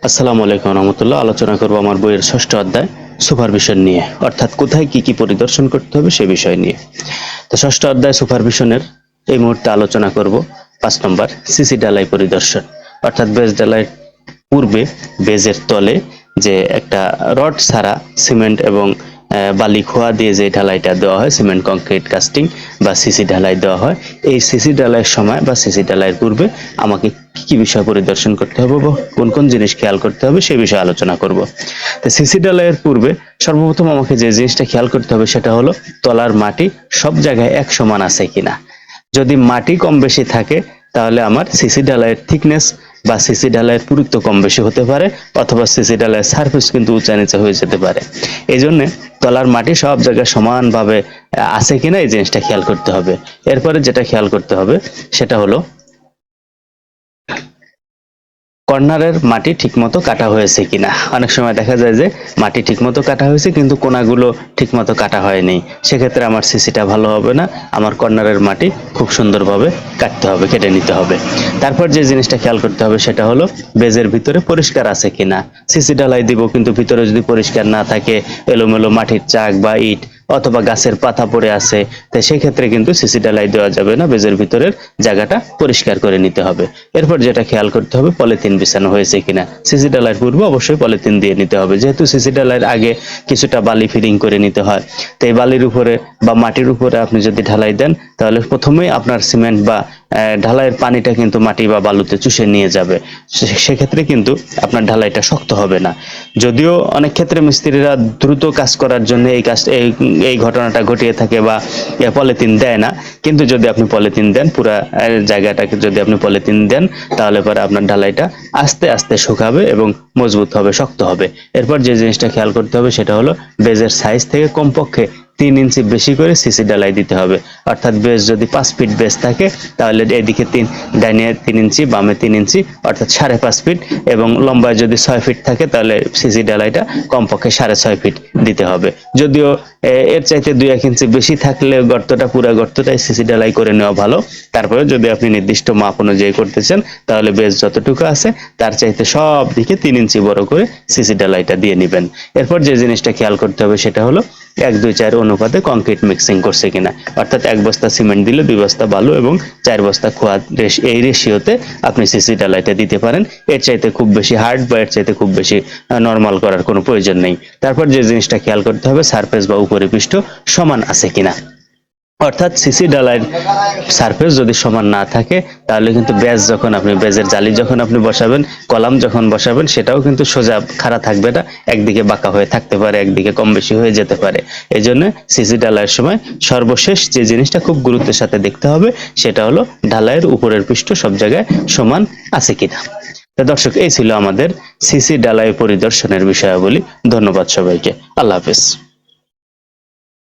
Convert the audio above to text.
আসসালামু আলাইকুম রহমতুল্লাহ। আলোচনা করব আমার বইয়ের ষষ্ঠ অধ্যায় সুপারভিশন নিয়ে, অর্থাৎ কোথায় কি কি পরিদর্শন করতে হবে সে বিষয় নিয়ে। তো ষষ্ঠ অধ্যায় সুপারভিশনের এই মুহূর্তে আলোচনা করব 5 নম্বর সিসি ঢালাই পরিদর্শন, অর্থাৎ বেজ ঢালাই পূর্বে বেজের তলে যে একটা রড ছাড়া সিমেন্ট এবং বালি খোয়া দিয়ে যে ঢালাইটা দেওয়া হয়, সিমেন্ট কংক্রিট কাস্টিং বা সিসি ঢালাই দেওয়া হয়, এই সিসি ঢালাইয়ের সময় বা সিসি ঢালাইয়ের পূর্বে আমাকে কি কি বিষয় পরিদর্শন করতে হবে বা কোন কোন জিনিস খেয়াল করতে হবে সে বিষয়ে আলোচনা করব। তো সিসি ঢালাইয়ের পূর্বে সর্বপ্রথম আমাকে যে জিনিসটা খেয়াল করতে হবে সেটা হলো তলার মাটি সব জায়গায় এক সমান আছে কিনা। যদি মাটি কম বেশি থাকে তাহলে আমার সিসি ঢালাইয়ের থিকনেস বা সিসি ঢালাইয়ের পুরুত্ব কম বেশি হতে পারে, অথবা সিসি ঢালাইয়ের সারফেস কিন্তু উঁচা নিচে হয়ে যেতে পারে। এই জন্য তলার মাটি সব জায়গায় সমানভাবে আছে কিনা এই জিনিসটা খেয়াল করতে হবে। এরপরে যেটা খেয়াল করতে হবে সেটা হলো কর্নারের মাটি ঠিকমতো কাটা হয়েছে কিনা। অনেক সময় দেখা যায় যে মাটি ঠিকমতো কাটা হয়েছে কিন্তু কোনাগুলো ঠিকমতো কাটা হয়নি, সেক্ষেত্রে আমার সিসিটা ভালো হবে না। আমার কর্নারের মাটি খুব সুন্দরভাবে কাটতে হবে, কেটে নিতে হবে। তারপর যে জিনিসটা খেয়াল করতে হবে সেটা হলো বেজের ভিতরে পরিষ্কার আছে কিনা। সিসি ঢালাই দিব কিন্তু ভিতরে যদি পরিষ্কার না থাকে, এলোমেলো মাটির চাক বা ইট অথবা গাছের পাতা পড়ে আছে, তাই সেক্ষেত্রে কিন্তু সিসি ঢালাই দেওয়া যাবে না। বেজের ভিতরের জায়গাটা পরিষ্কার করে নিতে হবে। এরপর যেটা খেয়াল করতে হবে পলিথিন বিছানো হয়েছে কিনা। সিসি ঢালাইয়ের পূর্বে অবশ্যই পলিথিন দিয়ে নিতে হবে, যেহেতু সিসি ঢালাইয়ের আগে কিছুটা বালি ফিলিং করে নিতে হয়। তো এই বালির উপরে বা মাটির উপরে আপনি যদি ঢালাই দেন তাহলে প্রথমেই আপনার সিমেন্ট বা ঢালাইয়ের পানিটা কিন্তু মাটি বা বালুতে চুষে নিয়ে যাবে, সেক্ষেত্রে কিন্তু আপনার ঢালাইটা শক্ত হবে না। যদিও অনেক ক্ষেত্রে মিস্ত্রিরা দ্রুত কাজ করার জন্য এই ঘটনাটা ঘটিয়ে থাকে বা পলিথিন দেয় না, কিন্তু যদি আপনি পলিথিন দেন পুরা জায়গাটাকে যদি আপনি পলিথিন দেন তাহলে পরে আপনার ঢালাইটা আস্তে আস্তে শুকাবে এবং মজবুত হবে, শক্ত হবে। এরপর যে জিনিসটা খেয়াল করতে হবে সেটা হলো বেজের সাইজ থেকে কমপক্ষে 3 ইঞ্চি বেশি করে সিসি ঢালাই দিতে হবে। অর্থাৎ বেজ যদি 5 ফিট বেজ থাকে তাহলে এদিকে ডাইনে 3 ইঞ্চি, বামে 3 ইঞ্চি, অর্থাৎ 5.5 ফিট, এবং লম্বায় যদি 6 ফিট থাকে তাহলে সিসি ঢালাইটা কমপক্ষে 6.5 ফিট দিতে হবে। যদিও এর চাইতে 2-1 ইঞ্চি বেশি থাকলে পুরো গর্তটাই সিসি ঢালাই করে নেওয়া ভালো। তারপরে যদি আপনি নির্দিষ্ট মাপ অনুযায়ী করতেছেন তাহলে বেজ যতটুকু আছে তার চাইতে সব দিকে 3 ইঞ্চি বড় করে সিসি ঢালাইটা দিয়ে নেবেন। এরপর যে জিনিসটা খেয়াল করতে হবে সেটা হলো 1-2-4 অনুপাতে কংক্রিট মিক্সিং করছে কিনা। অর্থাৎ 1 বস্তা সিমেন্ট দিলে 2 বস্তা বালু এবং 4 বস্তা খোয়া, এই রেশিওতে আপনি সিসি ঢালাইটা দিতে পারেন। এর চাইতে খুব বেশি হার্ড বা এর চাইতে খুব বেশি নরমাল করার কোনো প্রয়োজন নেই। তারপর যে জিনিসটা খেয়াল করতে হবে সারফেস বা উপরিপৃষ্ঠ সমান আছে কিনা। অর্থাৎ সিসি ঢালাইয়ের সারফেস যদি সমান না থাকে তাহলে কিন্তু বেজের জালি যখন আপনি বসাবেন, কলাম যখন বসাবেন, সেটাও কিন্তু সোজা খাড়া থাকবে না, একদিকে বাঁকা হয়ে থাকতে পারে, একদিকে কম বেশি হয়ে যেতে পারে। এই জন্য সিসি ঢালাইয়ের সময় সর্বশেষ যে জিনিসটা খুব গুরুত্বের সাথে দেখতে হবে সেটা হলো ঢালাইয়ের উপরের পৃষ্ঠ সব জায়গায় সমান আছে কিনা। তো দর্শক, এই ছিল আমাদের সিসি ঢালাই পরিদর্শনের বিষয়াবলী। ধন্যবাদ সবাইকে। আল্লাহ হাফেজ।